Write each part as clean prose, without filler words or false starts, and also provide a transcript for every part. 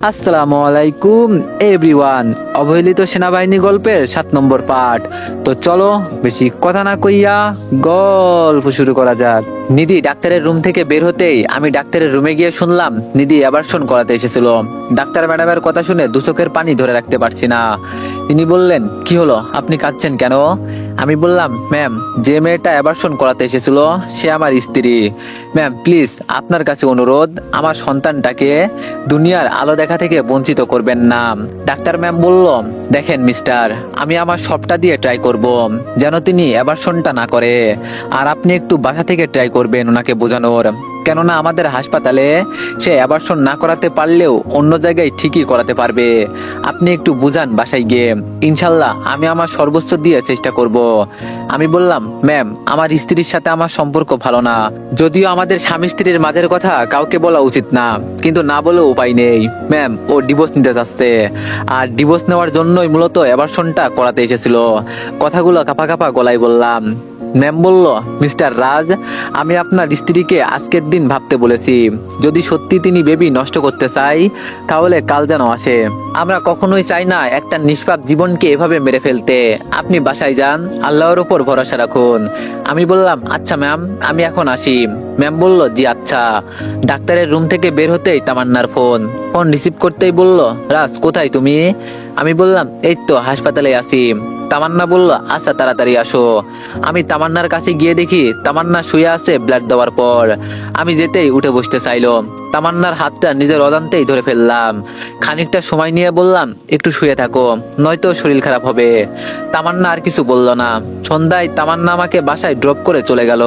আসসালামু আলাইকুম এভরিওয়ান। অবহেলিত সেনাবাহিনী গল্পের 7 নম্বর পার্ট। তো চলো বেশি কথা না কইয়া গল্প শুরু করা যাক। নিধি ডাক্তারের রুম থেকে বের হতেই আমি ডাক্তারের রুমে গিয়ে শুনলাম নিধি অ্যাবারশন করাতে এসেছিল। ডাক্তার ম্যাডামের কথা শুনে দু চোখের পানি ধরে রাখতে পারছি না। তিনি বললেন, কি হলো, আপনি কাঁদছেন কেন? আমি বললাম, ম্যাম, যে মেয়েটা অ্যাবারশন করাতে এসেছিল সে আমার স্ত্রী। ম্যাম প্লিজ আপনার কাছে অনুরোধ, আমার সন্তানটাকে দুনিয়ার আলো দেখা থেকে বঞ্চিত করবেন না। ডাক্তার ম্যাম বলল, দেখেন মিস্টার, আমি আমার সবটা দিয়ে ট্রাই করব যেন তিনি অ্যাবারশনটা না করে। আর আপনি একটু বাসা থেকে ট্রাই করবেন ওনাকে বোঝানোর, কেননা আমাদের হাসপাতালে সে অ্যাবারশন না করাতে পারলেও অন্য জায়গায় ঠিকই করাতে পারবে। আপনি একটু বুঝান বাসায় গিয়ে, ইনশাল্লাহ আমি আমার সর্বোচ্চ দিয়ে চেষ্টা করব। আমি বললাম, ম্যাম, আমার স্ত্রীর সাথে আমার সম্পর্ক ভালো না, যদিও আমাদের স্বামী স্ত্রীর মাঝের কথা কাউকে বলা উচিত না, কিন্তু না বলেও উপায় নেই। ম্যাম, ও ডিভোর্স নিতে যাচ্ছে, আর ডিভোর্স নেওয়ার জন্যই মূলত অ্যাবারশনটা করাতে এসেছিল। কথাগুলো কাঁপা কাঁপা গলায় বললাম। ম্যাম বলল, মিস্টার রাজ, আমি আপনার স্ত্রীকে আজকের দিন ভাবতে বলেছি, যদি সত্যি তিনি বেবি নষ্ট করতে চাই তাহলে কাল যেন আসে। আমরা কখনোই চাই না একটা নিষ্পাপ জীবনকে এভাবে মেরে ফেলতে। আপনি বাসায় যান, আল্লাহর উপর ভরসা রাখুন। আমি বললাম, আচ্ছা ম্যাম, আমি এখন আসি। ম্যাম বলল, জি আচ্ছা। ডাক্তারের রুম থেকে বের হতেই তামান্নার ফোন রিসিভ করতেই বলল, রাজ কোথায় তুমি? আমি বললাম, এই তো হাসপাতালে আছি। তামান্না বলল, আচ্ছা তাড়াতাড়ি আসো। আমি তামান্নার কাছে গিয়ে দেখি তামান্না শুয়ে আছে ব্লাড দেওয়ার পর। আমি যেতেই উঠে বসতে চাইলো, তামান্নার হাতটা নিজের অজান্তেই ধরে ফেললাম। খানিকটা সময় নিয়ে বললাম, একটু শুয়ে থাকো, নয়তো শরীর খারাপ হবে। তামান্না আর কিছু বলল না। সন্ধ্যায় তামান্না আমাকে বাসায় ড্রপ করে চলে গেল।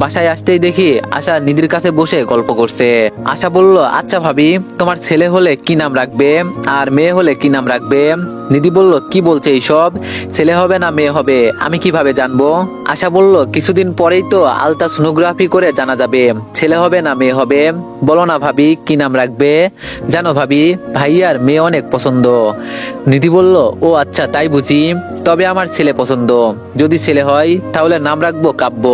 বাসায় আসতেই দেখি আশা নিধির কাছে বসে গল্প করছে। আশা বলল, আচ্ছা ভাবি, তোমার ছেলে হলে কি নাম রাখবে আর মেয়ে হলে কি নাম রাখবে? নিধি বলল, কি বলছে এইসব? ছেলে হবে না মেয়ে হবে আমি কিভাবে জানবো? আশা বলল, কিছুদিন পরেই তো আলট্রাসোনোগ্রাফি করে জানা যাবে ছেলে হবে না মেয়ে হবে। বলো না ভাবি, কি নাম রাখবে? জানো ভাবি, ভাইয়ার মেয়ে অনেক পছন্দ। নিধি বলল, ও আচ্ছা তাই বুঝি, তবে আমার ছেলে পছন্দ। যদি ছেলে হয় তাহলে নাম রাখবো কাব্য।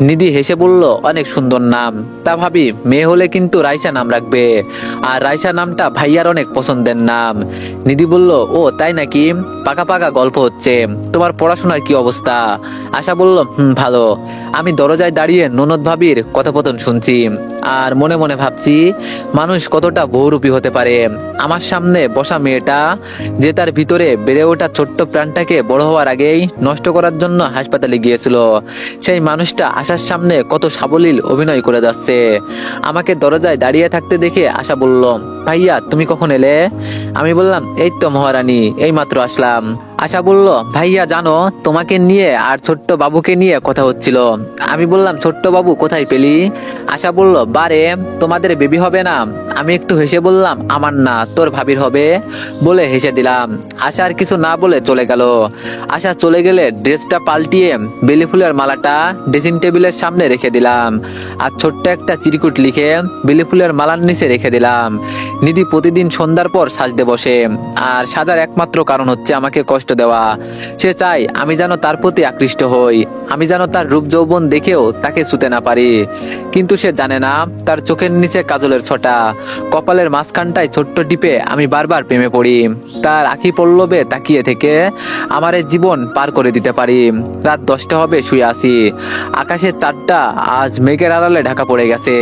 নিধি হেসে বলল, অনেক সুন্দর নাম। তা ভাবি, মেয়ে হলে কিন্তু রাইসা নাম রাখবে, আর রাইসা নামটা ভাইয়ার অনেক পছন্দের নাম। নিধি বলল, ও তাই নাকি, পাকা পাকা গল্প হচ্ছে। তোমার পড়াশোনার কি অবস্থা? আশা বলল, ভালো। আমি দরজায় দাঁড়িয়ে ননদ ভাবির কথোপকথন শুনছি, আর মনে মনে ভাবছি মানুষ কতটা বহুরূপী হতে পারে। আমার সামনে বসা মেয়েটা যে তার ভিতরে বেড়ে ওঠা ছোট্ট প্রাণটাকে বড় হওয়ার আগেই নষ্ট করার জন্য হাসপাতালে গিয়েছিল, সেই মানুষটা আশার সামনে কত সাবলীল অভিনয় করে যাচ্ছে। আমাকে দরজায় দাঁড়িয়ে থাকতে দেখে আশা বলল, ভাইয়া তুমি কখন এলে? আমি বললাম, এই তো মহারানী, এই মাত্র আসলাম। আশা বলল, ভাইয়া জানো, তোমাকে নিয়ে আর ছোট্ট বাবুকে নিয়ে কথা হচ্ছিল। আমি বললাম, ছোট্ট বাবু কোথায় পেলি? আশা বলল, বারে, তোমাদের বেবি হবে না? আমি একটু হেসে বললাম, আমার না, তোর ভাবির হবে, বলে হেসে দিলাম। আশা আর কিছু না বলে চলে গেল। আশা চলে গেলে ড্রেসটা পাল্টিয়ে বেলি ফুলের মালাটা ড্রেসিং টেবিলের সামনে রেখে দিলাম, আর ছোট্ট একটা চিরকুট লিখে বেলি ফুলের মালার নিচে রেখে দিলাম। নিধি প্রতিদিন সন্ধ্যার পর সাজতে বসে, আর সাজার একমাত্র কারণ হচ্ছে আমাকে কষ্ট দেওয়া। সে চায় আমি যেন তার প্রতি আকৃষ্ট হই, আমি যেন তার রূপ যৌবন দেখেও তাকে ছুতে না পারি। কিন্তু সে জানে না তার চোখের নিচে কাজলের ছটা, কপালের মাঝখানটায় ছোট্ট টিপে আমি বারবার প্রেমে পড়ি। তার আখি পল্লবে তাকিয়ে থেকে আমার এই জীবন পার করে দিতে পারি। রাত 10টা হবে, শুয়ে আছি। আকাশের চাঁদটা আজ মেঘের আড়ালে ঢাকা পড়ে গেছে,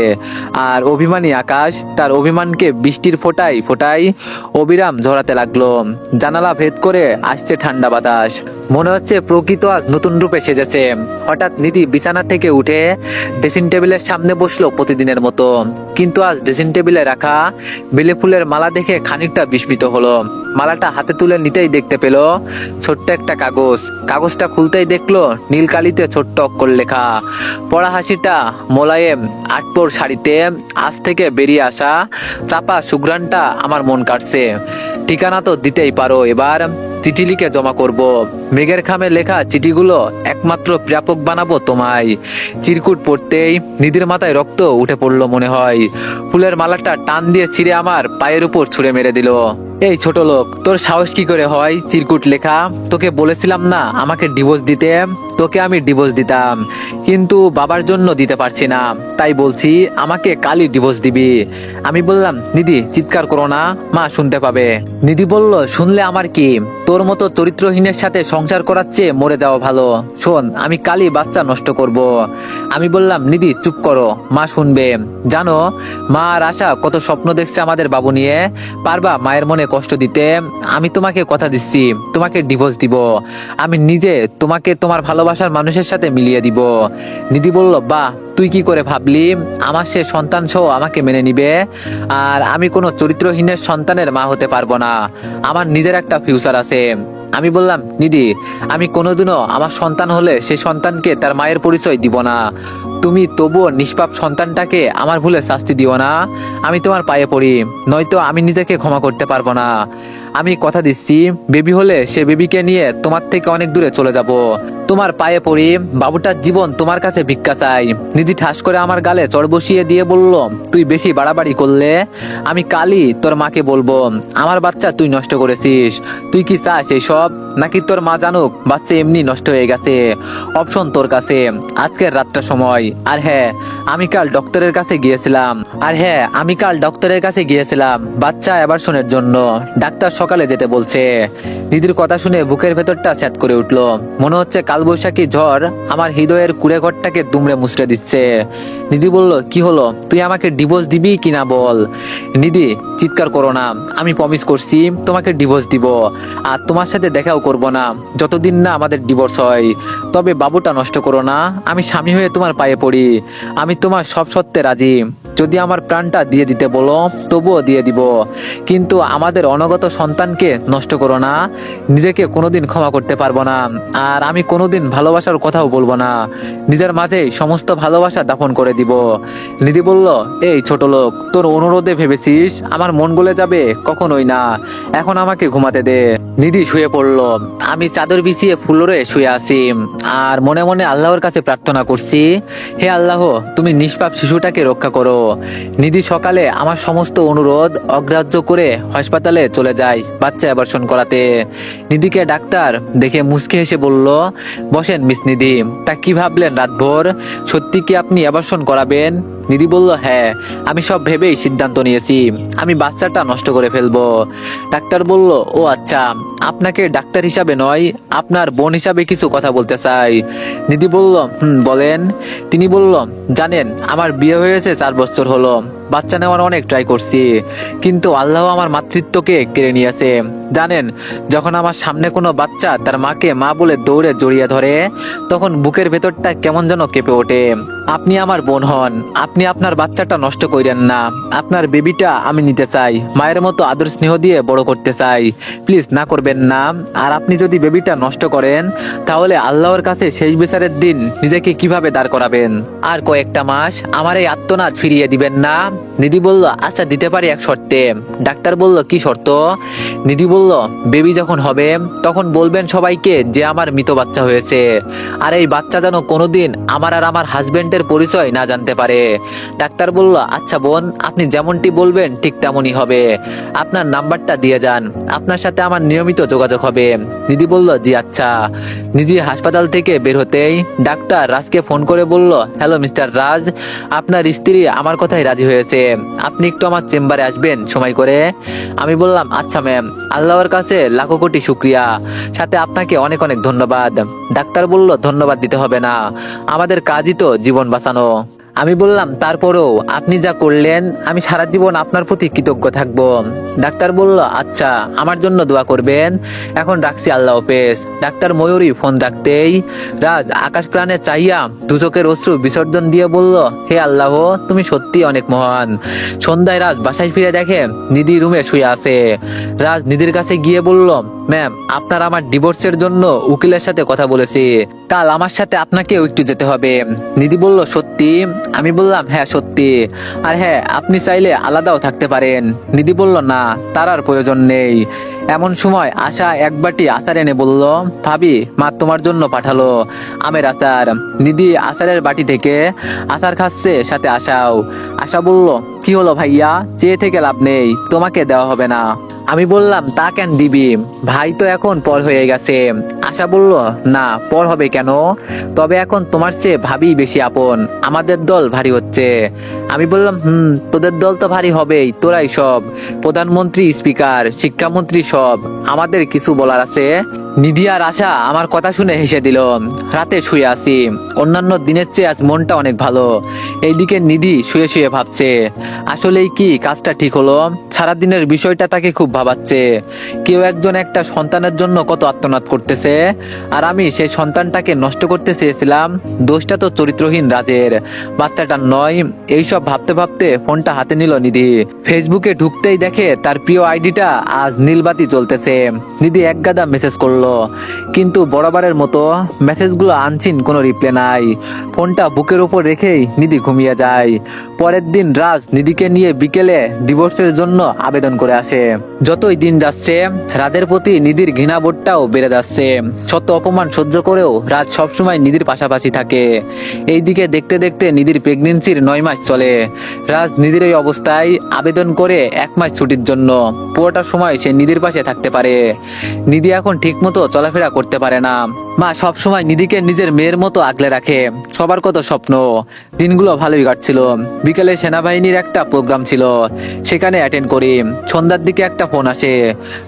আর অভিমানী আকাশ তার অভিমানকে বৃষ্টির ফোঁটায় ফোঁটায় অবিরাম ঝরাতে লাগলো। জানালা ভেদ করে আসছে ঠান্ডা বাতাস, মনে হচ্ছে প্রকৃত আজ নতুন রূপে সেজেছে। হঠাৎ নিধি বিছানা থেকে উঠে ড্রেসিং টেবিলের সামনে বসলো প্রতিদিনের মতো, কিন্তু আজ ড্রেসিং টেবিলে রাখা বেলে ফুলের মালা দেখে খানিকটা বিস্মিত হলো। মালাটা হাতে তুলে নিতেই দেখতে পেল ছোট্ট একটা কাগজ। কাগজটা খুলতেই দেখলো নীল কালিতে ছোট্ট অক্ষর লেখা। পড়া হাসিটা মোলায়েম আটপোর শাড়িতে আজ থেকে বেরিয়ে আসা চাপা সুঘ্রাণটা আমার মন কাটছে। ঠিকানা তো দিতেই পারো, এবার চিঠি লিখে জমা করব। মেঘের খামে লেখা চিঠিগুলো একমাত্র প্রাপক বানাবো তোমায়। চিরকুট পড়তেই নিধির মাথায় রক্ত উঠে পড়লো মনে হয়। ফুলের মালাটা টান দিয়ে ছিঁড়ে আমার পায়ের উপর ছুঁড়ে মেরে দিল। এই ছোট লোক, তোর সাহস কি করে হয় চিরকুট লেখা? তোকে বলেছিলাম না আমাকে ডিভোর্স দিতে? তোকে আমি ডিভোর্স দিতাম, কিন্তু বাবার জন্য দিতে পারছি না, তাই বলছি আমাকে কালই ডিভোর্স দিবি। আমি বললাম, নিধি চিৎকার করো না, মা শুনতে পাবে। নিধি বলল, শুনলে আমার কি, তোর মতো চরিত্রহীনের সাথে সংসার করার চেয়ে মরে যাওয়া ভালো। শোন, আমি কালই বাচ্চা নষ্ট করব। আমি বললাম, নিধি চুপ করো, মা শুনবে। জানো মা আর আশা কত স্বপ্ন দেখছে আমাদের বাবু নিয়ে, পারবা মায়ের মনে কষ্ট দিতে? আমি তোমাকে কথা দিচ্ছি, তোমাকে ডিভোর্স দিব। আমি নিজে তোমাকে তোমার ভালোবাসার মানুষের সাথে মিলিয়ে দিব। নিধি বলল, বাহ, তুই কি করে ভাবলি আমার সে সন্তান সহ আমাকে মেনে নিবে? আর আমি কোনো চরিত্রহীনের সন্তানের মা হতে পারবো না, আমার নিজের একটা ফিউচার আছে। আমি বললাম, নিধি আমি কোনোদিনও আমার সন্তান হলে সে সন্তানকে তার মায়ের পরিচয় দিব না। তুমি তবুও নিষ্পাপ সন্তানটাকে আমার ভুলে শাস্তি দিও না। আমি তোমার পায়ে পড়ি, নয়তো আমি নিজেকে ক্ষমা করতে পারবো না। আমি কথা দিচ্ছি, বেবি হলে সে বেবিকে নিয়ে তোমার থেকে অনেক দূরে চলে যাব। তোমার পায়ে পড়ি, বাবুটার জীবন তোমার কাছে ভিক্ষা চাই। নিধি ঠাস করে আমার গালে চড় বসিয়ে দিয়ে বলল, তুই বেশি বাড়াবাড়ি করলে আমি কালই তোর মাকে বলবো আমার বাচ্চা তুই নষ্ট করেছিস। তুই কি চাস এইসব, নাকি তোর মা জানুক বাচ্চা এমনি নষ্ট হয়ে গেছে? অপশন তোর কাছে, আজকের রাতটা সময়। আর হ্যাঁ, আমি কাল ডক্টরের কাছে গিয়েছিলাম বাচ্চা অ্যাবর্শনের জন্য। ডাক্তার সকালে যেতে বলছে। দিদির কথা শুনে বুকের ভেতরটা স্যাঁত করে উঠলো। মনে হচ্ছে কালবৈশাখী ঝড় আমার হৃদয়ের কুড়ে ঘরটাকে দুমড়ে মুচড়ে দিচ্ছে। নিধি বলল, কি হলো, তুই আমাকে ডিভোর্স দিবি কিনা বল। নিধি চিৎকার করো না, আমি প্রমিস করছি তোমাকে ডিভোর্স দিব, আর তোমার সাথে দেখাও করব না যতদিন না আমাদের ডিভোর্স হয়। তবে বাবুটা নষ্ট করো না, আমি স্বামী হয়ে তোমার পায়ে পড়ি। আমি তোমার সব সত্ত্বে রাজি, যদি আমার প্রাণটা দিয়ে দিতে বলো তবুও দিয়ে দিব, কিন্তু আমাদের অনাগত সন্তানকে নষ্ট করো না। নিজেকে কোনোদিন ক্ষমা করতে পারবো না, আর আমি কোনোদিন ভালোবাসার কথাও বলবো না। নিজের মাঝে সমস্ত ভালোবাসা দাফন করে দিব। নিধি বলল, এই ছোট লোক, তোর অনুরোধে ভেবেছিস আমার মন গলে যাবে? কখনোই না, এখন আমাকে ঘুমাতে দে। নিধি শুয়ে পড়লো। আমি চাদর বিছিয়ে ফুলরে শুয়ে আছি, আর মনে মনে আল্লাহর কাছে প্রার্থনা করছি, হে আল্লাহ, তুমি নিষ্পাপ শিশুটাকে রক্ষা করো। নিধি সকালে আমার সমস্ত অনুরোধ অগ্রাহ্য করে হাসপাতালে চলে যায় বাচ্চা অ্যাবর্শন করাতে। নিধিকে ডাক্তার দেখে মুচকে হেসে বলল, বসেন মিস নিধি, তা কি ভাবলেন রাতভর? সত্যি কি আপনি অ্যাবর্শন করাবেন? নিধি বলল, হ্যাঁ, আমি সব ভেবেই সিদ্ধান্ত নিয়েছি, আমি বাচ্চাটা নষ্ট করে ফেলবো। ডাক্তার বলল, ও আচ্ছা, আপনাকে ডাক্তার হিসাবে নয়, আপনার বোন হিসাবে কিছু কথা বলতে চাই। নিধি বলল, বলেন। তিনি বলল, জানেন আমার বিয়ে হয়েছে 4 বছর হলো, বাচ্চা নেওয়ার অনেক ট্রাই করছি, কিন্তু আল্লাহ আমার মাতৃত্বকে কেড়ে নিয়েছে। জানেন, যখন আমার সামনে কোনো বাচ্চা তার মাকে মা বলে দৌড়ে জড়িয়ে ধরে, তখন বুকের ভেতরটা কেমন যেন কেঁপে ওঠে। আপনি আমার বোন হন, আপনি আপনার বাচ্চাটা নষ্ট করেন না। আপনার বেবিটা আমি নিতে চাই, মায়ের মতো আদর স্নেহ দিয়ে বড় করতে চাই, প্লিজ না করবেন না। আর আপনি যদি বেবিটা নষ্ট করেন, তাহলে আল্লাহর কাছে শেষ বিচারের দিন নিজেকে কিভাবে দাঁড় করাবেন? আর কয়েকটা মাস আমার এই আত্মনাদ ফিরিয়ে দিবেন না? নিধি বলল, আচ্ছা দিতে পারি এক শর্তে। ডাক্তার বলল, কি শর্ত? নিধি বলল, বেবি যখন হবে তখন বলবেন সবাইকে যে আমার মৃত বাচ্চা হয়েছে, আর এই বাচ্চা যেন কোনোদিন আমার আর আমার হাজবেন্ডের পরিচয় না জানতে পারে। ডাক্তার বলল, আচ্ছা বোন, আপনি যেমনটি বলবেন ঠিক তেমনই হবে। আপনার নাম্বারটা দিয়ে যান, আপনার সাথে আমার নিয়মিত যোগাযোগ হবে। নিধি বলল, জি আচ্ছা। নিধি হাসপাতাল থেকে বের হতেই ডাক্তার রাজকে ফোন করে বলল, হ্যালো মিস্টার রাজ, আপনার স্ত্রী আমার কথাই রাজি হয়েছে, আপনি একটু আমার চেম্বারে আসবেন সময় করে। আমি বললাম, আচ্ছা ম্যাম, আল্লাহর কাছে লাখো কোটি শুক্রিয়া, সাথে আপনাকে অনেক অনেক ধন্যবাদ। ডাক্তার বলল, ধন্যবাদ দিতে হবে না, আমাদের কাজই তো জীবন বাঁচানো। আমি বললাম, তারপরেও আপনি যা করলেন আমি সারা জীবন আপনার প্রতি কৃতজ্ঞ থাকবো। ডাক্তার বলল, আচ্ছা, আমার জন্য দোয়া করবেন, এখন রাখছি, আল্লাহ হাফেজ। ডাক্তার ময়ূরী ফোন রাখতেই রাজ আকাশ প্রাণে চাইয়া দুচোখের অশ্রু বিসর্জন দিয়ে বলল, হে আল্লাহ, তুমি সত্যি অনেক মহান। সন্ধ্যায় রাজ বাসায় ফিরে দেখে নিধি রুমে শুয়ে আছে। রাজ নিধির কাছে গিয়ে বলল, ম্যাম, আপনার আমার ডিভোর্সের জন্য উকিলের সাথে কথা বলেছি, কাল আমার সাথে আপনাকেও একটু যেতে হবে। নিধি বলল, সত্যি? আমি বললাম, হ্যাঁ সত্যি, আর হ্যাঁ, আপনি চাইলে আলাদাও থাকতে পারেন। নিধি বলল, না, তার আর প্রয়োজন নেই। এমন সময় আশা এক বাটি আচার এনে বলল, ভাবি, মা তোমার জন্য পাঠালো আমের আচার। নিধি আচারের বাটি থেকে আচার খাচ্ছে, সাথে আশাও। আশা বলল, কি হলো ভাইয়া, চেয়ে থেকে লাভ নেই, তোমাকে দেওয়া হবে না। আমি বললাম, তা কেন দিবি, ভাই তো এখন পর হয়ে গেছে, আশা বলল, না পর হবে কেন, তবে এখন তোমার চেয়ে ভাবি বেশি আপন, আমাদের দল ভারী হচ্ছে। আমি বললাম, তোদের দল তো ভারী হবেই, তোরাই সব, প্রধানমন্ত্রী, স্পিকার, শিক্ষামন্ত্রী সব, আমাদের কিছু বলার আছে? নিধি আর আশা আমার কথা শুনে হেসে দিল। রাতে শুয়ে আছি, অন্যান্য দিনের চেয়ে আজ মনটা অনেক ভালো। এইদিকে নিধি শুয়ে শুয়ে ভাবছে, আসলেই কি কাজটা ঠিক হলো? সারাদিনের বিষয়টা তাকে খুব ভাবাচ্ছে। কেউ একজন একটা সন্তানের জন্য কত আত্মনাদ করতেছে, আর আমি সেই সন্তানটাকে নষ্ট করতে চেয়েছিলাম। দোষটা তো চরিত্রহীন রাজের, বাচ্চাটা নয়। এইসব ভাবতে ভাবতে ফোনটা হাতে নিল নিধি। ফেসবুকে ঢুকতেই দেখে তার প্রিয় আইডিটা আজ নীলবাতি চলতেছে। নিধি একগাদা মেসেজ করলো, কিন্তু বরাবরের মতো মেসেজগুলো আনসিন, কোনো রিপ্লাই নাই। ফোনটা বুকের উপর রেখেই নিধি ঘুমিয়ে যায়। পরের দিন রাজ নিধিকে নিয়ে বিকেলে ডিভোর্সের জন্য আবেদন করে আসে। যতই দিন যাচ্ছে রাজের প্রতি নিধির ঘৃণাবোধটাও বেড়ে যাচ্ছে। শত অপমান সহ্য করেও রাজ সবসময় নিধির পাশাপাশি থাকে। এইদিকে দেখতে দেখতে নিধির প্রেগনেন্সির 9 মাস চলে। রাজ নিধির এই অবস্থায় আবেদন করে 1 মাস ছুটির জন্য। পুরোটা সময় সে নিধির পাশে থাকতে পারে। নিধি এখন ঠিক মতো চলাফেরা করতে পারে না। মা সবসময় নিধিকে নিজের মেয়ের মতো আগলে রাখে। সবার কত স্বপ্ন। দিনগুলো ভালোই কাটছিল। বিকেলে সেনাবাহিনীর একটা প্রোগ্রাম ছিল, সেখানে অ্যাটেন্ড করি। সন্ধ্যার দিকে একটা ফোন আসে।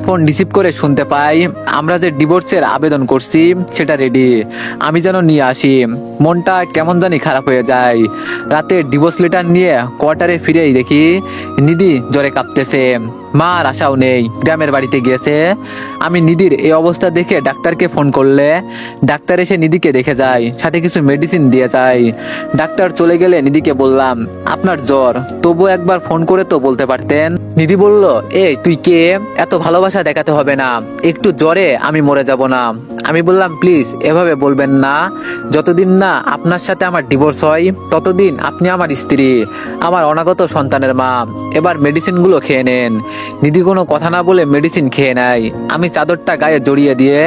ফোন রিসিভ করে শুনতে পাই, আমরা যে ডিভোর্সের আবেদন করছি সেটা রেডি, আমি যেন নিয়ে আসি। মনটা কেমন জানি খারাপ হয়ে যায়। রাতে ডিভোর্স লেটার নিয়ে কোয়ার্টারে ফিরেই দেখি নিধি জ্বরে কাঁপতেছে। মা আর আশাও নেই, গ্রামের বাড়িতে গিয়েছে। আমি নিধির এই অবস্থা দেখে ডাক্তারকে ফোন করলে ডাক্তার এসে নিধিকে দেখে যায়, সাথে কিছু মেডিসিন দিয়ে যায়। ডাক্তার চলে গেলে নিধিকে বললাম, আপনার জ্বর, তবু একবার ফোন করে তো বলতে পারতেন। নিধি বলল, এই তুই কে, এত ভালোবাসা দেখাতে হবে না, একটু জ্বরে আমি মরে যাব না। আমি বললাম, প্লিজ এভাবে বলবেন না, যতদিন না আপনার সাথে আমার ডিভোর্স হয় ততদিন আপনি আমার স্ত্রী, আমার অনাগত সন্তানের মা। এবার মেডিসিনগুলো খেয়ে নেন। নিধি কোনো কথা না বলে মেডিসিন খেয়ে নেয়। আমি চাদরটা গায়ে জড়িয়ে দিয়ে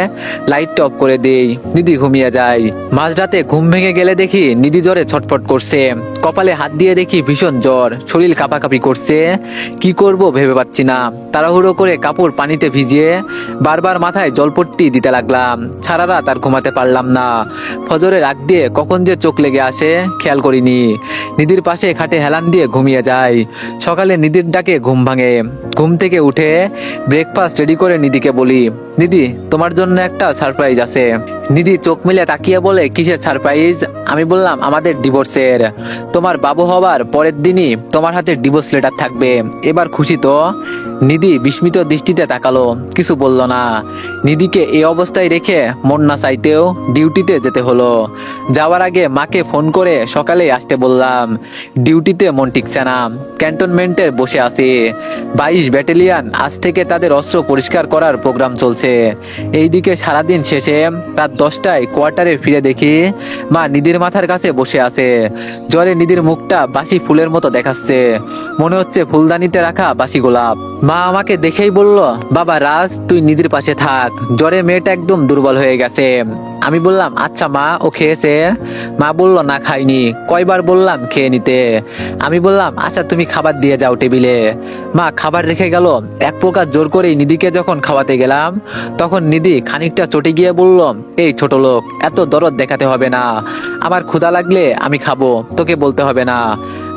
লাইটটা অফ করে দিই। নিধি ঘুমিয়ে যায়। মাঝরাতে ঘুম ভেঙে গেলে দেখি নিধি জ্বরে ছটফট করছে। কপালে হাত দিয়ে দেখি ভীষণ জ্বর, শরীর কাঁপাকাঁপি করছে। কি করব ভেবে পাচ্ছি না। তাড়াহুড়ো করে কাপড় পানিতে ভিজিয়ে বারবার মাথায় জলপট্টি দিতে লাগলাম। সারা রাত আর ঘুমাতে পারলাম না। ফজরের আগ দিয়ে কখন যে চোখ লেগে আসে খেয়াল করিনি। নিধির পাশে খাটে হেলান দিয়ে ঘুমিয়ে যায়। সকালে নিধির ডাকে ঘুম ভাঙে। ঘুম থেকে উঠে ব্রেকফাস্ট রেডি করে নিধিকে বলি, নিধি তোমার জন্য একটা সারপ্রাইজ আছে। নিধি চোখ মিলে তাকিয়ে বলে, কিসের সারপ্রাইজ? আমি বললাম, আমাদের ডিভোর্সের। তোমার বাবু হবার পরের দিনই তোমার হাতে ডিভোর্স লেটার থাকবে। এবার খুশি তো? নিধি বিস্মিত দৃষ্টিতে তাকালো, কিছু বলল না। নিধিকে এই অবস্থায় রেখে মন না চাইতেও ডিউটিতে যেতে হলো। যাওয়ার আগে মাকে ফোন করে সকালে আসতে বললাম। ডিউটিতে মন টিকছে না, ক্যান্টনমেন্টে বসে আছি। 22 ব্যাটালিয়ন আজ থেকে তাদের অস্ত্র পরিষ্কার করার প্রোগ্রাম চলছে। এইদিকে সারাদিন শেষে রাত 10টায় কোয়ার্টারে ফিরে দেখি মা নিধির মাথার কাছে বসে আছে। জ্বরে নিধির মুখটা বাসি ফুলের মতো দেখাচ্ছে, মনে হচ্ছে ফুলদানিতে রাখা বাসি গোলাপ। মা আমাকে দেখেই বলল, বাবা রাজ তুই নিধির পাশে থাক, জ্বরে মেয়েটা একদম দুর্বল হয়ে গেছে। আমি বললাম, আচ্ছা মা ও খেয়েছে? মা বলল, না খাইনি, কয়বার বললাম খেয়ে নিতে। আমি বললাম, আচ্ছা তুমি খাবার দিয়ে যাও টেবিলে। মা খাবার রেখে গেল। এক প্রকার জোর করেই নিধিকে যখন খাওয়াতে গেলাম তখন নিধি খানিকটা চটে গিয়ে বলল, এই ছোট লোক, এত দরদ দেখাতে হবে না, আমার ক্ষুধা লাগলে আমি খাবো, তোকে বলতে হবে না।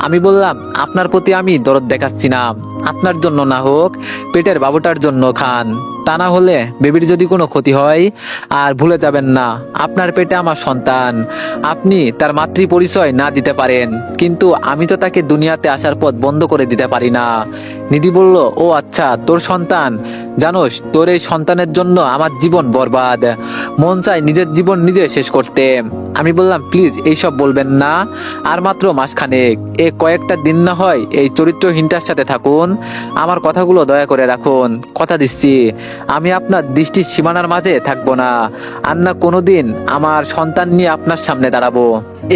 আমি বললাম, আপনার প্রতি আমি দরদ দেখাচ্ছি না, আপনার জন্য না হোক পেটের বাবুটার জন্য খান, তা না হলে বেবির যদি কোনো ক্ষতি হয়। আর ভুলে যাবেন না, আপনার পেটে আমার সন্তান, আপনি তার মাতৃ পরিচয় না দিতে পারেন, কিন্তু আমি তো তাকে দুনিয়াতে আসার পথ বন্ধ করে দিতে পারি না। নিধি বলল, ও আচ্ছা তোর সন্তান, জানোস তোর এই সন্তানের জন্য আমার জীবন বরবাদ, মন চায় নিজের জীবন নিজে শেষ করতে। আমি বললাম, প্লিজ এইসব বলবেন না, আর মাত্র মাসখানেক, কয়েকটা দিন না হয় এই চরিত্রহীনটার সাথে থাকুন, আমার কথাগুলো দয়া করে রাখুন, কথা দিচ্ছি আমি আপনার দৃষ্টির সীমানার মাঝে থাকবো না, আর না কোনোদিন আমার সন্তান নিয়ে আপনার সামনে দাঁড়াবো।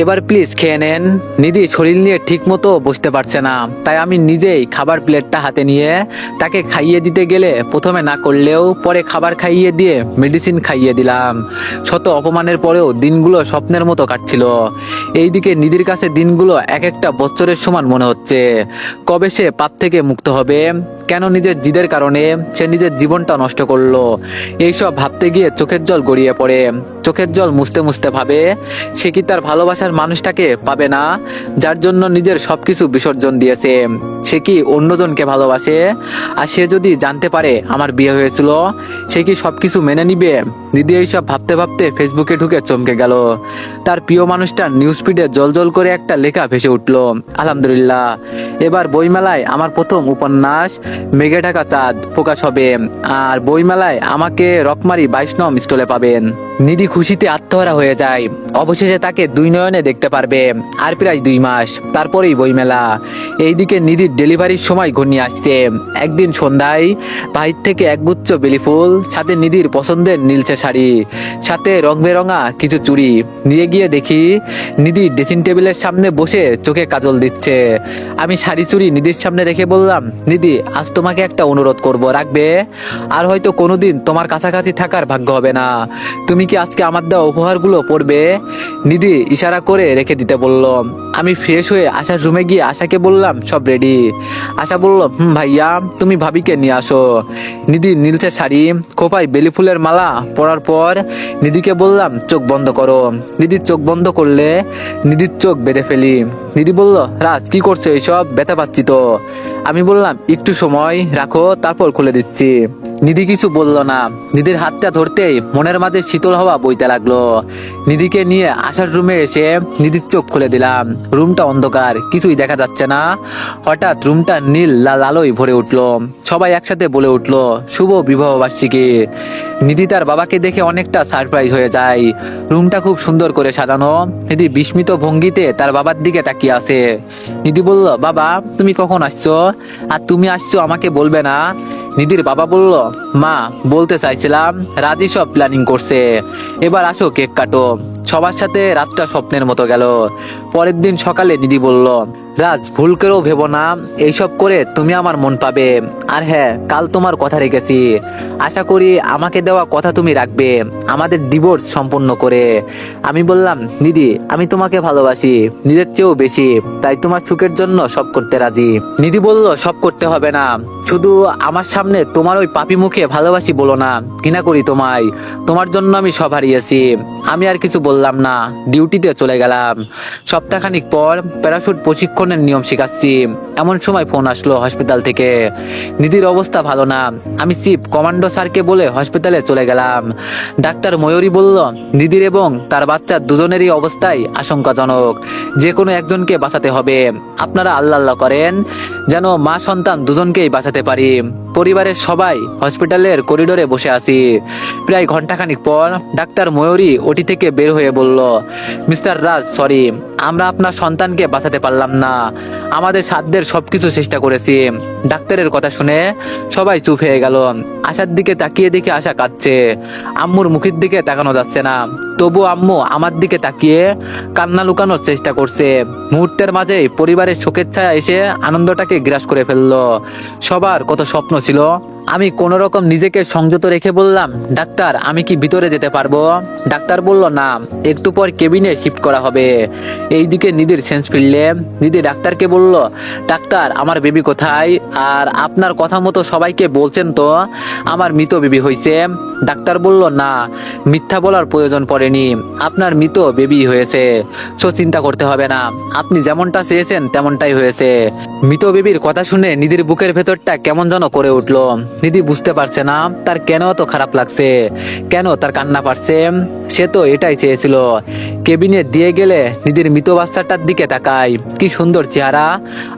এবার প্লিজ খেয়ে নেন। নিধি শরীর নিয়ে ঠিক মতো বসতে পারছে না, তাই আমি নিজেই খাবার প্লেটটা হাতে নিয়ে তাকে খাইয়ে দিতে গেলে প্রথমে না করলেও পরে খাবার খাইয়ে দিয়ে মেডিসিন খাইয়ে দিলাম। শত অপমানের পরেও দিনগুলো স্বপ্নের মতো কাটছিল। এইদিকে নিধির কাছে দিনগুলো এক একটা বছরের সমান মনে হচ্ছে। কবে সে পাপ থেকে মুক্ত হবে, কেন নিজের জিদের কারণে সে নিজের জীবনটা নষ্ট করলো। এইসব ভাবতে গিয়ে চোখের জল গড়িয়ে পড়ে। চোখের জল মুছতে মুছতে ভাবে, সে কি তার ভালোবাসার মানুষটাকে পাবে না, যার জন্য নিজের সবকিছু বিসর্জন দিয়েছে? সে কি অন্যজনকে ভালোবাসে? আর সে যদি জানতে পারে আমার বিয়ে হয়েছিল, সে কি সবকিছু মেনে নিবে? নিধি এইসব ভাবতে ভাবতে ফেসবুকে ঢুকে চমকে গেল। তার প্রিয় মানুষটার নিউজ ফিডে জল করে একটা লেখা ভেসে উঠল, আলহামদুলিল্লাহ, এবার বইমেলায় আমার প্রথম উপন্যাস মেঘে ঢাকা চাঁদ প্রকাশ হবে, আর বইমেলায় আমাকে রকমারি 22 নং স্টলে পাবেন। নিধি খুশিতে আত্মহারা হয়ে যায়। অবশেষে তাকে দুই নয়নে দেখতে পারবে। আর প্রায় 2 মাস তারপরেই বইমেলা। এইদিকে নিধির ডেলিভারির সময় ঘনিয়ে আসছে। একদিন সন্ধ্যায় বাহির থেকে একগুচ্ছ বেলি ফুল, সাথে নিধির পছন্দের নীলচে শাড়ি, সাথে রং বেরঙা কিছু চুড়ি নিয়ে গিয়ে দেখি নিধি ড্রেসিং টেবিলের সামনে বসে চোখে কাজল দিচ্ছে। আমি শাড়ি চুড়ি নিধির সামনে রেখে বললাম, নিধি, আজ তোমাকে একটা অনুরোধ করব, রাখবে? আর হয়তো কোনোদিন তোমার কাছাকাছি থাকার ভাগ্য হবে না। তুমি কি আজকে আমার দেওয়া উপহারগুলো পড়বে? নিধি ইশারা করে রেখে দিতে বলল। আমি ফ্রেশ হয়ে আশার রুমে গিয়ে আশাকে বললাম, সব রেডি। আশা বলল, ভাইয়া, তুমি ভাবিকে নিয়ে আসো। নিধি নীলচে শাড়ি, খোপায় বেলি ফুলের মালা পরার পর নিধিকে বললাম, চোখ বন্ধ করো। নিধির চোখ বন্ধ করলে নিধির চোখ বেঁধে ফেলি। নিধি বলল, রাজ, কি করছো এইসব? ব্যথা পাচ্ছি তো। আমি বললাম, একটু সময় রাখো, তারপর খুলে দিচ্ছি। নিধি কিছু বলল না। নিধির হাতটা ধরতেই মনের মাঝে শীতল হাওয়া বইতে লাগলো। নিধিকে নিয়ে আশার রুমে এসে নিধির চোখ খুলে দিলাম। রুমটা অন্ধকার, কিছুই দেখা যাচ্ছে না। হঠাৎ রুমটা নীল লাল আলোয় ভরে উঠলো। সবাই একসাথে বলে উঠলো, শুভ বিবাহ বার্ষিকী। নিধি তার বাবাকে দেখে অনেকটা সারপ্রাইজ হয়ে যায়। রুমটা খুব সুন্দর করে সাজানো। নিধি বিস্মিত ভঙ্গিতে তার বাবার দিকে তাকিয়ে আছে। নিধি বলল, বাবা, তুমি কখন আসছো? আর তুমি আসছো আমাকে বলবে না? নিধির বাবা বলল, মা, বলতে চাইছিলাম রাজি সব প্ল্যানিং করছে, এবার আসো কেক কাটো। সবার সাথে রাতটা স্বপ্নের মতো গেল। পরের দিন সকালে নিধি বলল, রাজ, ভুল করেও ভেবো না, এইসব করে তুমি আমার মন পাবে। আর হ্যাঁ, কাল তোমার কথা রেখেছি, আশা করি আমাকে দেওয়া কথা তুমি রাখবে, আমাদের ডিভোর্স সম্পূর্ণ করে। আমি বললাম, নিধি, আমি তোমাকে ভালোবাসি নিজের চেয়েও বেশি, তাই তোমার সুখের জন্য সব করতে রাজি। নিধি বলল, সব করতে হবে না, শুধু আমার সামনে তোমার ওই পাপি মুখে ভালোবাসি বলো না, ঘৃণা করি তোমায়, তোমার জন্য আমি সব হারিয়েছি। আমি আর কিছু বললাম না, ডিউটিতে চলে গেলাম। সপ্তাহখানিক পর প্যারাশুট প্রশিক্ষণের নিয়ম শিখাচ্ছি, এমন সময় ফোন আসলো হসপিটাল থেকে। নিধির অবস্থা ভালো না। আমি চিফ কমান্ডো স্যারকে বলে হসপিটালে চলে গেলাম। ডাক্তার ময়ূরী বলল, নিধির এবং তার বাচ্চার দুজনেরই অবস্থায় আশঙ্কাজনক, যে কোনো একজনকে বাঁচাতে হবে। আপনারা আল্লাহ আল্লাহ করেন যেন মা সন্তান দুজনকেই বাঁচাতে পারি। পরিবারের সবাই হসপিটালের করিডোরে বসে আছি। প্রায় ঘন্টাখানিক পর ডাক্তার ময়ূরী ওটি থেকে বের হয়ে বলল, মিস্টার রাজ, সরি, আমরা আপনার সন্তানকে বাঁচাতে পারলাম না, আমাদের সাধ্যের সবকিছু চেষ্টা করেছি। ডাক্তারের কথা শুনে সবাই চুপ হয়ে গেল। আশার দিকে তাকিয়ে দেখে আশা কাঁদছে। আম্মুর মুখের দিকে তাকানো যাচ্ছে না, তবু আম্মু আমার দিকে তাকিয়ে কান্না লুকানোর চেষ্টা করছে। মুহূর্তের মাঝে পরিবারের শোকের ছায়া এসে আনন্দটাকে গ্রাস করে ফেললো। সবার কত স্বপ্ন ছিল। আমি কোন রকম নিজেকে সংযত রেখে বললাম, ডাক্তার, আমি কি ভিতরে যেতে পারবো? ডাক্তার বলল, না, একটু পর কেবিনে শিফট করা হবে। এইদিকে নিধির সেন্স ফিরলে নিধি ডাক্তারকে বলল, ডাক্তার, আমার বেবি কোথায়? আর আপনার কথা মতো সবাইকে বলছেন তো আমার মৃত বেবি হয়েছে? ডাক্তার বলল, না, মিথ্যা বলার প্রয়োজন পড়েনি, আপনার মৃত বেবি হয়েছে, সো চিন্তা করতে হবে না, আপনি যেমনটা চেয়েছেন তেমনটাই হয়েছে। মৃত বেবির কথা শুনে নিধির বুকের ভেতরটা কেমন যেন করে উঠলো। নিধি বুঝতে পারছে না তার কেন এত খারাপ লাগছে, কেন তার কান্না পাচ্ছে। সে তো এটাই চেয়েছিল। কেবিনে দিয়ে গেলে নিধির মৃত বাচ্চাটার দিকে তাকায়, কি সুন্দর চেহারা,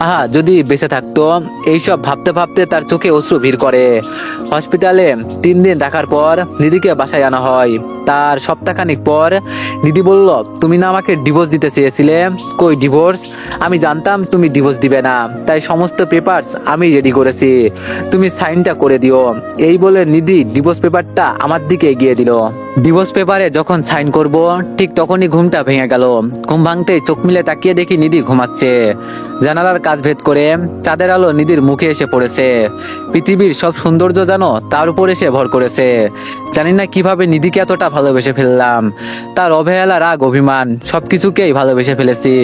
আহা, যদি বেঁচে থাকতো। এইসব ভাবতে ভাবতে তার চোখে অশ্রু ভিড় করে। হসপিটালে 3 দিন রাখার পর নিধিকে বাসায় আনা হয়। তার সপ্তাহখানিক পর নিধি বলল, তুমি না আমাকে ডিভোর্স দিতে চেয়েছিলে, কই ডিভোর্স? আমি জানতাম তুমি ডিভোর্স দিবে না, তাই সমস্ত পেপারস আমি রেডি করেছি, তুমি সাইনটা করে দিও। এই বলে নিধি ডিভোর্স পেপারটা আমার দিকে এগিয়ে দিল। ডিভোর্স পেপারে যখন সাইন করব ঠিক তখনই ঘুমটা ভেঙে গেল। ঘুম ভাঙতেই চোখ মিলে তাকিয়ে দেখি নিধি ঘুমাচ্ছে। জানালার কাজ ভেদ করে চাঁদের আলো নিধির মুখে এসে পড়েছে। পৃথিবীর সব সৌন্দর্য যেন তার উপর এসে ভর করেছে। জানি না কিভাবে নিধিকে এতটা ভালোবেসে ফেললাম। তার অবহেলা, রাগ, অভিমান সবকিছুকেই ভালোবেসে ফেলেছি।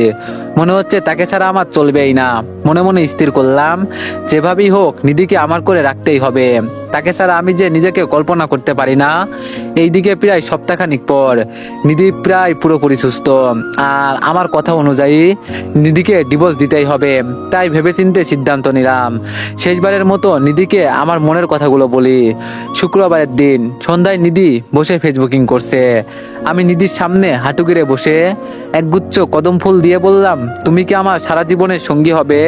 মনে হচ্ছে তাকে ছাড়া আমার চলবেই না। মনে মনে স্থির করলাম, যেভাবেই হোক নিধিকে আমার করে রাখতেই হবে। তাকে ছাড়া আমি যে নিজেকে কল্পনা করতে পারি না। এইদিকে প্রায় সপ্তাহখানিক পর নিধি প্রায় পুরোপুরি সুস্থ। আর আমার কথা অনুযায়ী নিধিকে ডিভোর্স দিতেই হবে। তাই ভেবেচিন্তে সিদ্ধান্ত নিলাম শেষবারের মতো নিধিকে আমার মনের কথাগুলো বলি। শুক্রবারের দিন সন্ধ্যায় নিধি বসে ফেসবুকিং করছে। আমি নিধির সামনে হাঁটু গেড়ে বসে একগুচ্ছ কদম ফুল দিয়ে বললাম, তুমি কি আমার সারা জীবনের সঙ্গী হবে?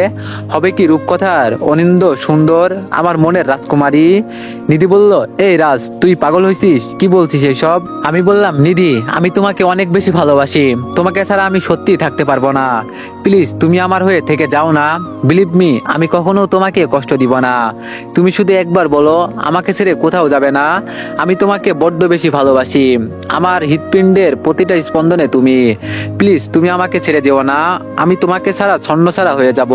হবে কি রূপকথার অনিন্দ সুন্দর আমার মনের রাজকুমারী? নিধি বলল, এই রাজ, তুই পাগল হয়েছিস? কি বলছিস এইসব? আমি বললাম, নিধি, আমি তোমাকে অনেক বেশি ভালোবাসি। তোমাকে ছাড়া আমি সত্যি থাকতে পারবো না। প্লিজ তুমি আমার হয়ে থেকে যাও না। বিলিভ মি, আমি কখনো তোমাকে কষ্ট দিব না। তুমি শুধু একবার বলো আমাকে ছেড়ে কোথাও যাবে না। আমি তোমাকে বড্ড বেশি ভালোবাসি। আমার হৃৎপিণ্ডের প্রতিটা স্পন্দনে তুমি। প্লিজ তুমি আমাকে ছেড়ে যেও না। আমি তোমাকে ছাড়া ছন্নছাড়া হয়ে যাব।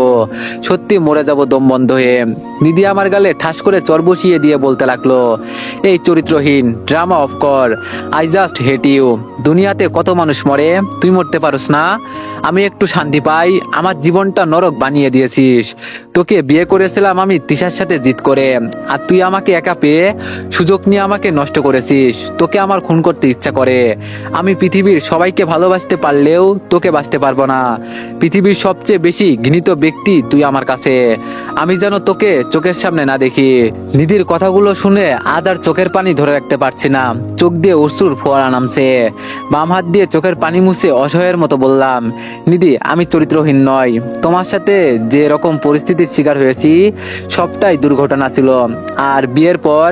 সত্যি মরে যাব দম বন্ধ হয়ে। নিধি আমার গালে ঠাস করে চর বসিয়ে দিয়ে বলতে লাগলো, এই চরিত্রহীন ড্রামা অফ কর। I just hate you. দুনিয়াতে কত মানুষ মরে, তুই মরতে পারোস না? আমি একটু শান্তি পাই? আমার জীবনটা নরক বানিয়ে দিয়েছিস। তোকে বিয়ে করেছিলাম আমি তিশার সাথে জিত করে, আর তুই আমাকে একা পেয়ে সুযোগ নিয়ে আমাকে নষ্ট করেছিস। তোকে আমার খুন করতে ইচ্ছা করে। আমি পৃথিবীর সবাইকে ভালোবাসতে পারলেও তোকে বাঁচতে পারবো না। পৃথিবীর সবচেয়ে বেশি ঘৃণিত ব্যক্তি তুই আমার কাছে। আমি যেন তোকে চোখের সামনে না দেখি। নিধির কথাগুলো শুনে আজ আর চোখের পানি ধরে রাখতে পারছি না। চোখ দিয়ে অশ্রুর ফোয়ারা নামছে। বাম হাত দিয়ে চোখের পানি মুছে অসহায়ের মতো বললাম, নিধি, আমি চরিত্রহীন নয়। তোমার সাথে যে রকম পরিস্থিতির শিকার হয়েছি সবটাই দুর্ঘটনা ছিল। আর বিয়ের পর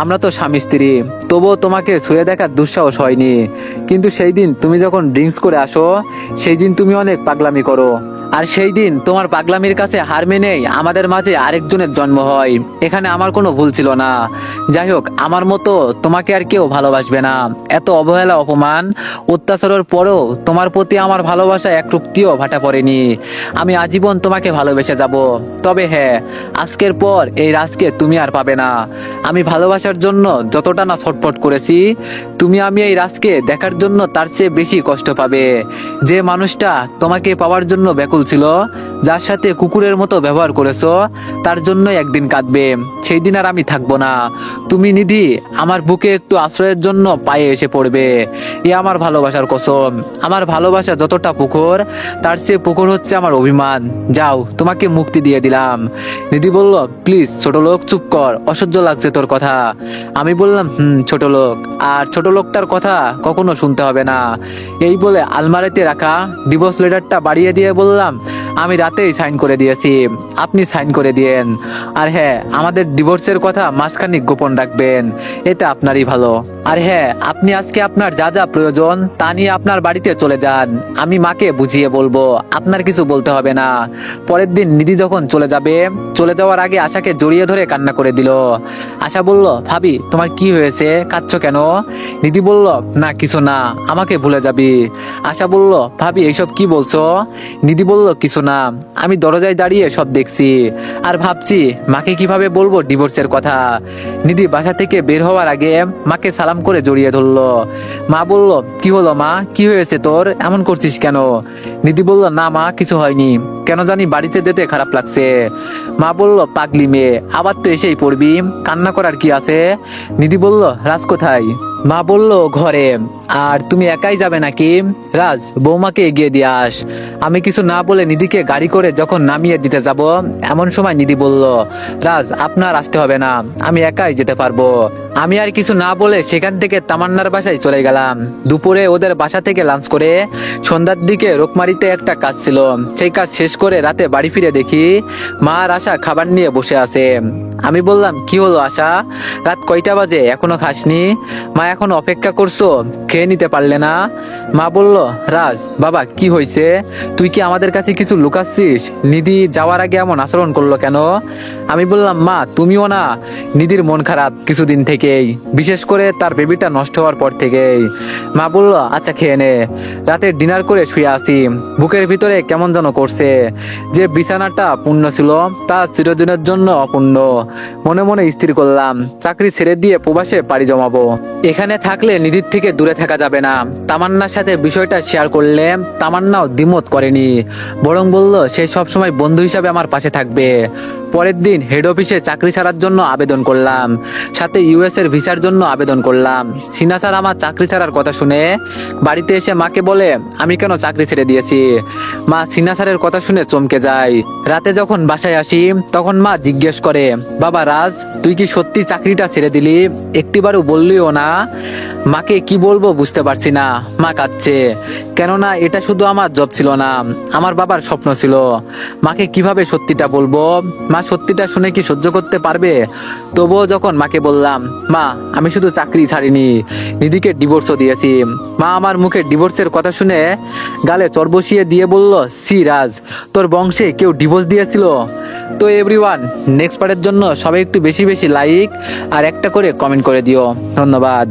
আমরা তো স্বামী স্ত্রী, তবুও তোমাকে ছুঁয়ে দেখার দুঃসাহস হয়নি। কিন্তু সেই দিন তুমি যখন ড্রিঙ্কস করে আসো, সেই দিন তুমি অনেক পাগলামি করো। আর সেই দিন তোমার পাগলামির কাছে হার মেনেই আমাদের মাঝে আরেকজনের জন্ম হয়। এখানে আমার কোনো ভুল ছিল না। যাই হোক, আমার মতো তোমাকে আর কেউ ভালোবাসবে না। এত অবহেলা, অপমান, অত্যাচারের পরেও তোমার প্রতি আমার ভালোবাসা এক রূপটিও ভাটা পড়েনি। আমি আজীবন তোমাকে ভালোবেসে যাব। তবে হ্যাঁ, আজকের পর এই রাজকে তুমি আর পাবে না। আমি ভালোবাসার জন্য যতটা না ছটফট করেছি, আমি এই রাজকে দেখার জন্য তার চেয়ে বেশি কষ্ট পাবে। যে মানুষটা তোমাকে পাওয়ার জন্য ব্যাকুল ছিল, যার সাথে কুকুরের মতো ব্যবহার করেছো, তার জন্যই একদিন কাঁদবে। সেই দিন আর আমি থাকবো না। তুমি নিধি আমার বুকে একটু আশ্রয়ের জন্য পায়ে এসে পড়বে। এ আমার ভালোবাসার কসম। আমার ভালোবাসা যতটা পুকুর, তার চেয়ে পুকুর হচ্ছে আমার অভিমান। যাও, তোমাকে মুক্তি দিয়ে দিলাম। নিধি বলল, প্লিজ ছোট লোক, চুপ কর, অসহ্য লাগছে তোর কথা। আমি বললাম, ছোট লোক, আর ছোট লোকটার কথা কখনো শুনতে হবে না। এই বলে আলমারিতে রাখা ডিভোর্স লেটারটা বাড়িয়ে দিয়ে বললাম, আমি রাতেই সাইন করে দিয়েছি, আপনি সাইন করে দিয়েন। আর হ্যাঁ, আমাদের ডিভোর্সের কথা মাসখানিক গোপন রাখবেন, এটা আপনারই ভালো। আর হ্যাঁ, আপনি আজকে আপনার যা যা প্রয়োজন তা নিয়ে আপনার বাড়িতে চলে যান। আমি মাকে বুঝিয়ে বলবো, আপনার কিছু বলতে হবে না। পরের দিন নিধি যখন চলে যাওয়ার আগে আশাকে জড়িয়ে ধরে কান্না করে দিল। আশা বলল, ভাবি, তোমার কি হয়েছে? কাঁদছো কেন? নিধি বলল, না কিছু না, আমাকে ভুলে যাবি। আশা বলল, ভাবি, এইসব কি বলছো? নিধি বলল, কিছু না, আমি দরজায় দাঁড়িয়ে সব দেখছি আর ভাবছি মাকে কিভাবে বলবো ডিভোর্সের কথা। নিধি বাসা থেকে বের হওয়ার আগে মাকে সালাম করে জড়িয়ে ধরলো। মা বলল, কি হলো মা, কি হয়েছে তোর? এমন করছিস কেন? নিধি বলল, না মা, কিছু হয়নি, কেন জানি বাড়িতে যেতে খারাপ লাগছে। মা বলল, পাগলি মেয়ে, আবার তো এসেই পড়বি, কান্না করার কি আছে? নিধি বলল, রাজ কোথায়? মা বলল, ঘরে। আর তুমি একাই যাবে নাকি? রাজ, বৌমাকে এগিয়ে দিয়ে আস। আমি কিছু না বলে নিধিকে গাড়ি করে যখন নামিয়ে দিতে যাব, এমন সময় নিধি বলল, রাজ, আপনার আসতে হবে না, আমি একাই যেতে পারবো। আমি আর কিছু না বলে সেখান থেকে তামান্নার বাসায় চলে গেলাম। দুপুরে ওদের বাসা থেকে লাঞ্চ করে সন্ধ্যার দিকে রোকমারিতে একটা কাজ ছিল, সেই কাজ শেষ করে রাতে বাড়ি ফিরে দেখি মা আর আশা খাবার নিয়ে বসে আছে। আমি বললাম, কি হলো আশা, রাত কয়টা বাজে, এখনো খাসনি? মা, এখন অপেক্ষা করছো? খেয়ে খেয়ে নিতে পারলে না? মা বলল, রাজ বাবা কি হয়েছে? তুই কি আমাদের কাছে কিছু লুকাচ্ছিস? নিধি যাওয়ার আগে এমন আচরণ করলো কেন? আমি বললাম, মা তুমিও না, নিধির মন খারাপ কিছুদিন থেকেই, বিশেষ করে তার বেবিটা নষ্ট হওয়ার পর থেকেই। মা বলল, আচ্ছা খেয়ে নে। রাতে ডিনার করে শুয়ে আসি, বুকের ভিতরে কেমন যেন করছে। যে বিছানাটা পূর্ণ ছিল তা চিরদিনের জন্য অপূর্ণ। মনে মনে স্থির করলাম চাকরি ছেড়ে দিয়ে প্রবাসে পাড়ি জমাবো। এখানে থাকলে নিধির থেকে দূরে থাকা যাবে না। তামান্নার সাথে বিষয়টা শেয়ার করলে তামান্নাও দ্বিমত করেনি, বরং বলল সে সবসময় বন্ধু হিসাবে আমার পাশে থাকবে। পরের দিন হেড অফিসে চাকরি ছাড়ার জন্য আবেদন করলাম, সাথে ইউএস এর ভিসার জন্য আবেদন করলাম। সিনা স্যার আমার চাকরি ছাড়ার কথা শুনে বাড়িতে এসে মাকে বলে আমি কেন চাকরি ছেড়ে দিয়েছি। মা সিনা স্যারের কথা শুনে চমকে যায়। রাতে যখন বাসায় আসি তখন মা জিজ্ঞেস করে, বাবা রাজ তুই কি সত্যি চাকরিটা ছেড়ে দিলি? একটিবারও বললিও না। মাকে কি বলবো বুঝতে পারছি না। মা কাঁদছে, কেননা এটা শুধু আমার জব ছিল না, আমার বাবার স্বপ্ন ছিল। মাকে কিভাবে সত্যিটা বলবো? মা সত্যিটা শুনে কি সহ্য করতে পারবে? তবুও যখন মাকে বললাম, মা আমি শুধু চাকরি ছাড়িনি, নিধিকে ডিভোর্সও দিয়েছি। মা আমার মুখে ডিভোর্সের কথা শুনে গালে চর বসিয়ে দিয়ে বলল, সি রাজ, তোর বংশে কেউ ডিভোর্স দিয়েছিল? তো এভরিওয়ান, নেক্সট পার্টের জন্য সবাই একটু বেশি বেশি লাইক আর একটা করে কমেন্ট করে দিও। ধন্যবাদ।